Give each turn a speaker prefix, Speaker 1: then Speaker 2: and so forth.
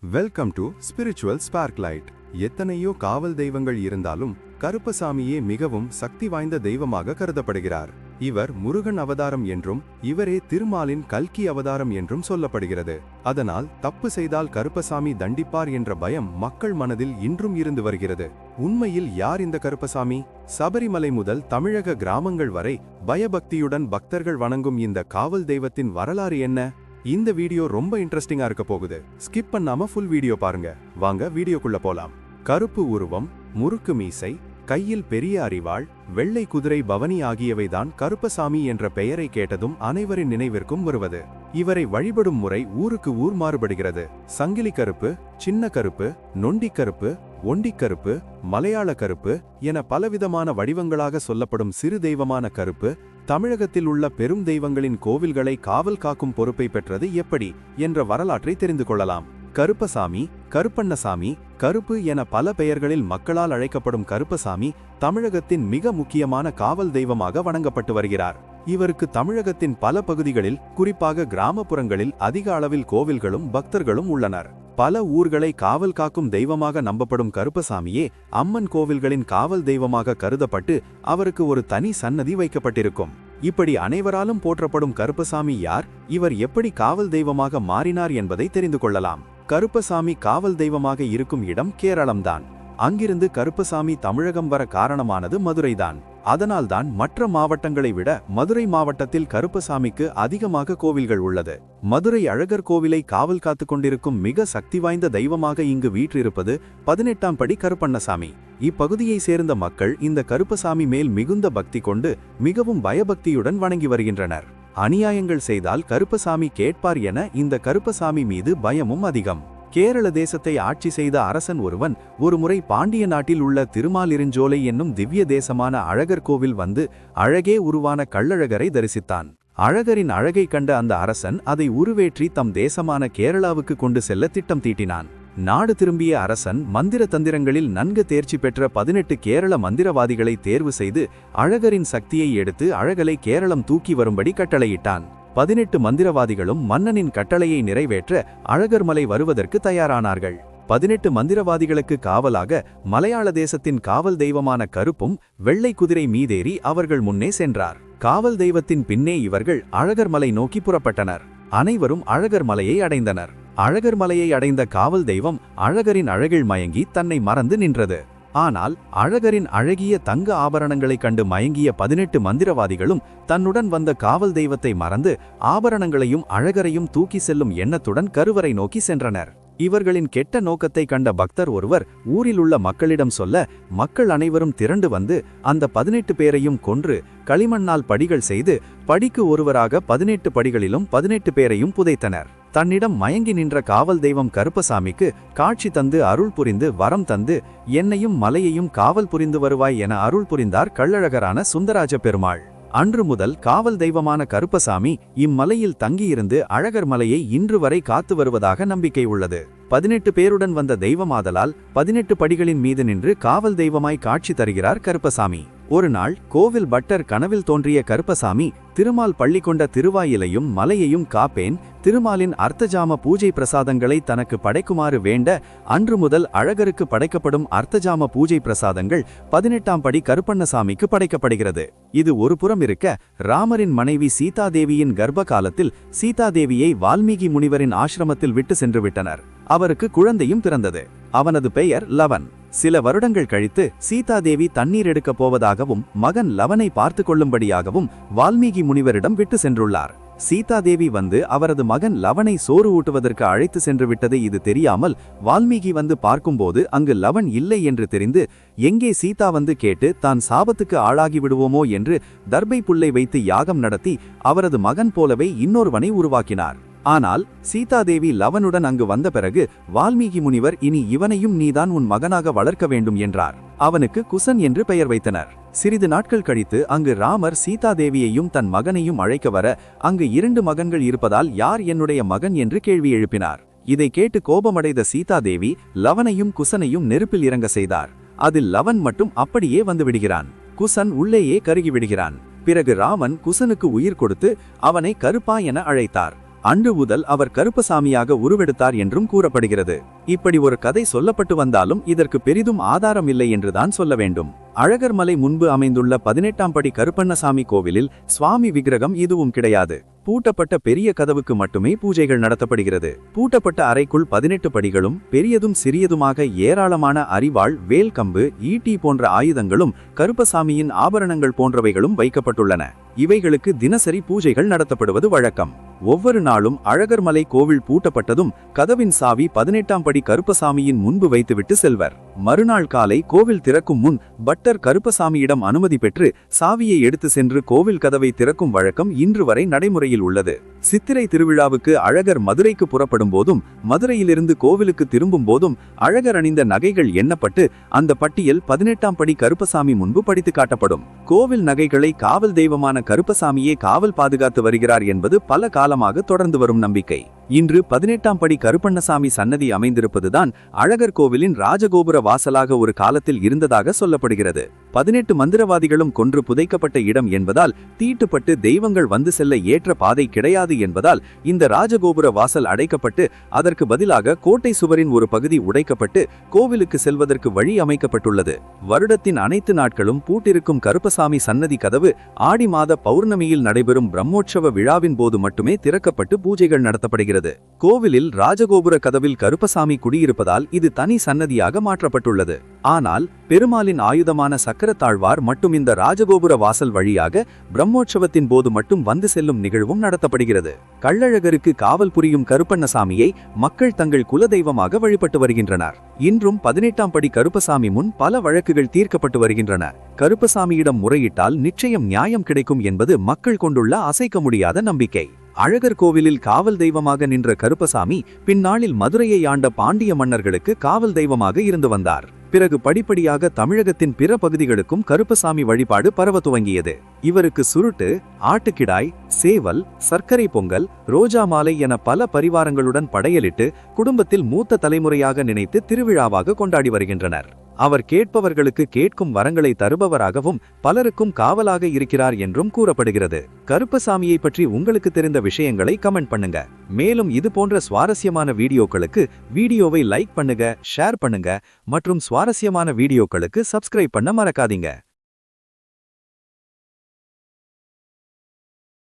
Speaker 1: Welcome to spiritual Sparklight. எத்தனையோ காவல் தெய்வங்கள் இருந்தாலும் கருப்பசாமியே மிகவும் சக்தி வாய்ந்த தெய்வமாக கருதப்படுகிறார். இவர் முருகன் அவதாரம் என்றும் இவரே திருமாலின் கல்கி அவதாரம் என்றும் சொல்லப்படுகிறது. அதனால் தப்பு செய்தால் கருப்பசாமி தண்டிப்பார் என்ற பயம் மக்கள் மனதில் இன்றும் இருந்து வருகிறது. உண்மையில் யார் இந்த கருப்பசாமி? சபரிமலை முதல் தமிழக கிராமங்கள் வரை பயபக்தியுடன் பக்தர்கள் வணங்கும் இந்த காவல் தெய்வத்தின் வரலாறு என்ன? இந்த வீடியோ ரொம்ப இன்ட்ரெஸ்டிங்கா இருக்க போகுது. ஸ்கிப் பண்ணாம ஃபுல் வீடியோ பாருங்க. வாங்க வீடியோக்குள்ள போலாம். கருப்பு உருவம், முறுக்கு மீசை, கையில் பெரிய அரிவாள், வெள்ளை குதிரை பவனி ஆகியவைதான் கருப்பசாமி என்ற பெயரை கேட்டதும் அனைவரின் நினைவிற்கும் வருவது. இவரை வழிபடும் முறை ஊருக்கு ஊர் மாறுபடுகிறது. சங்கிலி கருப்பு, சின்ன கருப்பு, நொண்டி கருப்பு, ஒண்டிக்கருப்பு, மலையாள கருப்பு என பலவிதமான வடிவங்களாக சொல்லப்படும் சிறு தெய்வமான கருப்பு தமிழகத்தில் உள்ள பெரும் தெய்வங்களின் கோவில்களை காவல் காக்கும் பொறுப்பை பெற்றது எப்படி என்ற வரலாற்றை தெரிந்து கொள்ளலாம். கருப்பசாமி, கருப்பண்ணசாமி, கருப்பு என பல பெயர்களில் மக்களால் அழைக்கப்படும் கருப்பசாமி தமிழகத்தின் மிக முக்கியமான காவல் தெய்வமாக வணங்கப்பட்டு வருகிறார். இவருக்கு தமிழகத்தின் பல பகுதிகளில், குறிப்பாக கிராமப்புறங்களில் அதிக அளவில் கோவில்களும் பக்தர்களும் உள்ளனர். பல ஊர்களை காவல் காக்கும் தெய்வமாக நம்பப்படும் கருப்பசாமியே அம்மன் கோவில்களின் காவல் தெய்வமாக கருதப்பட்டு அவருக்கு ஒரு தனி சன்னதி வைக்கப்பட்டிருக்கும். இப்படி அனைவராலும் போற்றப்படும் கருப்பசாமி யார்? இவர் எப்படி காவல் தெய்வமாக மாறினார் என்பதை தெரிந்து கொள்ளலாம். கருப்பசாமி காவல் தெய்வமாக இருக்கும் இடம் கேரளம்தான். அங்கிருந்து கருப்பசாமி தமிழகம் வர காரணமானது மதுரைதான். அதனால்தான் மற்ற மாவட்டங்களை விட மதுரை மாவட்டத்தில் கருப்பசாமிக்கு அதிகமாக கோவில்கள் உள்ளது. மதுரை அழகர் கோவிலை காவல் காத்து கொண்டிருக்கும் மிக சக்தி வாய்ந்த தெய்வமாக இங்கு வீற்றிருப்பது 18ஆம் படி கருப்பண்ணசாமி. இப்பகுதியை சேர்ந்த மக்கள் இந்த கருப்பசாமி மேல் மிகுந்த பக்தி கொண்டு மிகவும் பயபக்தியுடன் வணங்கி வருகின்றனர். அநியாயங்கள் செய்தால் கருப்பசாமி கேட்பார் என இந்த கருப்பசாமி மீது பயமும் அதிகம். கேரள தேசத்தை ஆட்சி செய்த அரசன் ஒருவன் ஒருமுறை பாண்டிய நாட்டில் உள்ள திருமாலிருஞ்சோலை என்னும் திவ்ய தேசமான அழகர் கோவில் வந்து அழகே உருவான கள்ளழகரை தரிசித்தான். அழகரின் அழகை கண்ட அந்த அரசன் அதை உருவேற்றி தம் தேசமான கேரளாவுக்கு கொண்டு செல்ல திட்டம் தீட்டினான். நாடு திரும்பிய அரசன் மந்திர தந்திரங்களில் நன்கு தேர்ச்சி பெற்ற 18 கேரள மந்திரவாதிகளை தேர்வு செய்து அழகரின் சக்தியை எடுத்து அழகலை கேரளம் தூக்கி வரும்படி கட்டளையிட்டான். 18 மந்திரவாதிகளும் மன்னனின் கட்டளையை நிறைவேற்ற அழகர் மலை வருவதற்கு தயாரானார்கள். 18 மந்திரவாதிகளுக்கு காவலாக மலையாள தேசத்தின் காவல் தெய்வமான கருப்பும் வெள்ளை குதிரை மீதேறி அவர்கள் முன்னே சென்றார். காவல் தெய்வத்தின் பின்னே இவர்கள் அழகர் மலை நோக்கி புறப்பட்டனர். அனைவரும் அழகர் மலையை அடைந்தனர். அழகர் மலையை அடைந்த காவல் தெய்வம் அழகரின் அழகில் மயங்கி தன்னை மறந்து நின்றது. ஆனால் அழகரின் அழகிய தங்க ஆபரணங்களை கண்டு மயங்கிய 18 மந்திரவாதிகளும் தன்னுடன் வந்த காவல் தெய்வத்தை மறந்து ஆபரணங்களையும் அழகரையும் தூக்கி செல்லும் எண்ணத்துடன் கருவறை நோக்கி சென்றனர். இவர்களின் கெட்ட நோக்கத்தை கண்ட பக்தர் ஒருவர் ஊரில் உள்ள மக்களிடம் சொல்ல, மக்கள் அனைவரும் திரண்டு வந்து அந்த 18 பேரையும் கொன்று களிமண்ணால் படிகள் செய்து படிக்கு ஒருவராக 18 படிகளிலும் 18 பேரையும் புதைத்தனர். தன்னிடம் மயங்கி நின்ற காவல் தெய்வம் கருப்பசாமிக்கு காட்சி தந்து அருள் புரிந்து வரம் தந்து என்னையும் மலையையும் காவல் புரிந்து வருவாய் என அருள் புரிந்தார் கள்ளழகரான சுந்தராஜ பெருமாள். அன்று முதல் காவல் தெய்வமான கருப்பசாமி இம்மலையில் தங்கியிருந்து அழகர் மலையை இன்று வரை காத்து வருவதாக நம்பிக்கை உள்ளது. 18 பேருடன் வந்த தெய்வமாதலால் 18 படிகளின் மீது நின்று காவல் தெய்வமாய் காட்சி தருகிறார் கருப்பசாமி. ஒரு நாள் கோவில் பட்டர் கனவில் தோன்றிய கருப்பசாமி, திருமால் பள்ளி கொண்ட திருவாயிலையும் மலையையும் காப்பேன், திருமாலின் அர்த்தஜாம பூஜை பிரசாதங்களை தனக்கு படைக்குமாறு வேண்ட அன்று முதல் அழகருக்கு படைக்கப்படும் அர்த்தஜாம பூஜை பிரசாதங்கள் 18ஆம் படி கருப்பண்ணசாமிக்கு படைக்கப்படுகிறது. இது ஒரு புறம் இருக்க, ராமரின் மனைவி சீதாதேவியின் கர்ப்ப காலத்தில் சீதாதேவியை வால்மீகி முனிவரின் ஆசிரமத்தில் விட்டு சென்று விட்டனர். அவருக்கு குழந்தையும் பிறந்தது. அவனது பெயர் லவன். சில வருடங்கள் கழித்து சீதாதேவி தண்ணீர் எடுக்கப் போவதாகவும் மகன் லவனை பார்த்து கொள்ளும்படியாகவும் வால்மீகி முனிவரிடம் விட்டு சென்றுள்ளார். சீதாதேவி வந்து அவரது மகன் லவனை சோறு ஊட்டுவதற்கு அழைத்து சென்று விட்டது இது தெரியாமல் வால்மீகி வந்து பார்க்கும்போது அங்கு லவன் இல்லை என்று தெரிந்து, எங்கே சீதா வந்து கேட்டு தான் சாபத்துக்கு ஆளாகி விடுவோமோ என்று தர்பை புல்லை வைத்து யாகம் நடத்தி அவரது மகன் போலவே இன்னொருவனை உருவாக்கினார். ஆனால் சீதாதேவி லவனுடன் அங்கு வந்த பிறகு வால்மீகி முனிவர், இனி இவனையும் நீதான் உன் மகனாக வளர்க்க வேண்டும் என்றார். அவனுக்கு குசன் என்று பெயர் வைத்தனர். சிறிது நாட்கள் கழித்து அங்கு ராமர் சீதாதேவியையும் தன் மகனையும் அழைக்க வர அங்கு 2 மகன்கள் இருப்பதால் யார் என்னுடைய மகன் என்று கேள்வி எழுப்பினார். இதை கேட்டு கோபமடைந்த சீதாதேவி லவனையும் குசனையும் நெருப்பில் இறங்க செய்தார். அதில் லவன் மட்டும் அப்படியே வந்து விடுகிறான். குசன் உள்ளேயே கருகி விடுகிறான். பிறகு ராமன் குசனுக்கு உயிர் கொடுத்து அவனை கருப்பா என அழைத்தார்.
Speaker 2: அன்று முதல் அவர் கருப்பசாமியாக உருவெடுத்தார் என்றும் கூறப்படுகிறது. இப்படி ஒரு கதை சொல்லப்பட்டு வந்தாலும் இதற்கு பெரிதும் ஆதாரம் இல்லை என்றுதான் சொல்ல வேண்டும். அழகர்மலை முன்பு அமைந்துள்ள 18ஆம் படி கருப்பண்ணசாமி கோவிலில் சுவாமி விக்கிரகம் எதுவும் கிடையாது. பூட்டப்பட்ட பெரிய கதவுக்கு மட்டுமே பூஜைகள் நடத்தப்படுகிறது. பூட்டப்பட்ட அறைக்குள் 18 படிகளும் பெரியதும் சிறியதுமாக ஏராளமான அரிவாள், வேல்கம்பு, ஈட்டி போன்ற ஆயுதங்களும் கருப்பசாமியின் ஆபரணங்கள் போன்றவைகளும் வைக்கப்பட்டுள்ளன. இவைகளுக்கு தினசரி பூஜைகள் நடத்தப்படுவது வழக்கம். ஒவ்வொரு நாளும் அழகர்மலை கோவில் பூட்டப்பட்டதும் கதவின் சாவி 18ஆம் படி கருப்பசாமியின் முன்பு வைத்துவிட்டு செல்வர். மறுநாள் காலை கோவில் திறக்கும் முன் பட்டர் கருப்பசாமியிடம் அனுமதி பெற்று சாவியை எடுத்து சென்று கோவில் கதவை திறக்கும் வழக்கம் இன்று வரை நடைமுறையில் உள்ளது. சித்திரை திருவிழாவுக்கு அழகர் மதுரைக்கு புறப்படும் போதும் மதுரையிலிருந்து கோவிலுக்கு திரும்பும் போதும் அழகர் அணிந்த நகைகள் எண்ணப்பட்டு அந்த பட்டியல் 18ஆம் படி கருப்பசாமி முன்பு படித்து காட்டப்படும். கோவில் நகைகளை காவல் தெய்வமான கருப்பசாமியே காவல் பாதுகாத்து வருகிறார் என்பது பல காலமாக தொடர்ந்து வரும் நம்பிக்கை. இன்று 18ஆம் படி கருப்பண்ணசாமி சன்னதி அமைந்திருப்பதுதான் அழகர் கோவிலின் ராஜகோபுர வாசலாக ஒரு காலத்தில் இருந்ததாக சொல்லப்படுகிறது. 18 மந்திரவாதிகளும் கொன்று புதைக்கப்பட்ட இடம் என்பதால் தீட்டுப்பட்டு தெய்வங்கள் வந்து செல்ல ஏற்ற பாதை கிடையாது என்பதால் இந்த ராஜகோபுர வாசல் அடைக்கப்பட்டு அதற்கு பதிலாக கோட்டை சுவரின் ஒரு பகுதி உடைக்கப்பட்டு கோவிலுக்கு செல்வதற்கு வழி அமைக்கப்பட்டுள்ளது. வருடத்தின் அனைத்து நாட்களும் பூட்டிருக்கும் கருப்பசாமி சன்னதி கதவு ஆடி மாத பௌர்ணமியில் நடைபெறும் பிரம்மோற்சவ விழாவின் போது மட்டுமே திறக்கப்பட்டு பூஜைகள் நடத்தப்படுகிறது. கோவிலில் ராஜகோபுர கதவில் கருப்பசாமி குடியிருப்பதால் இது தனி சன்னதியாக மாற்றப்பட்டுள்ளது. ஆனால் பெருமாளின் ஆயுதமான சக்கரத்தாழ்வார் மட்டும் இந்த ராஜகோபுர வாசல் வழியாக பிரம்மோற்சவத்தின் போது மட்டும் வந்து செல்லும் நிகழ்வும் நடத்தப்படுகிறது. கள்ளழகருக்கு காவல் புரியும் கருப்பண்ணசாமியை மக்கள் தங்கள் குலதெய்வமாக வழிபட்டு வருகின்றனர். இன்றும் 18ஆம் படி கருப்பசாமி முன் பல வழக்குகள் தீர்க்கப்பட்டு வருகின்றன. கருப்பசாமியிடம் முறையிட்டால் நிச்சயம் நியாயம் கிடைக்கும் என்பது மக்கள் கொண்டுள்ள அசைக்க முடியாத நம்பிக்கை. அழகர் கோவிலில் காவல் தெய்வமாக நின்ற கருப்பசாமி பின்னாளில் மதுரையை ஆண்ட பாண்டிய மன்னர்களுக்கு காவல் தெய்வமாக இருந்து வந்தார். பிறகு படிப்படியாக தமிழகத்தின் பிற பகுதிகளுக்கும் கருப்பசாமி வழிபாடு பரவ துவங்கியது. இவருக்கு சுருட்டு, ஆட்டுக்கிடாய், சேவல், சர்க்கரை பொங்கல், ரோஜா மாலை என பல பரிவாரங்களுடன் படையலிட்டு குடும்பத்தில் மூத்த தலைமுறையாக நினைத்து திருவிழாவாக கொண்டாடி வருகின்றனர். அவர் கேட்பவர்களுக்கு கேட்கும் வரங்களை தருபவராகவும் பலருக்கும் காவலாக இருக்கிறார் என்றும் கூறப்படுகிறது. கருப்பசாமியை பற்றி உங்களுக்கு தெரிந்த விஷயங்களை கமெண்ட் பண்ணுங்க. மேலும் இது போன்ற சுவாரஸ்யமான வீடியோக்களுக்கு வீடியோவை லைக் பண்ணுங்க, ஷேர் பண்ணுங்க மற்றும் சுவாரஸ்யமான வீடியோக்களுக்கு சப்ஸ்கிரைப் பண்ண மறக்காதீங்க.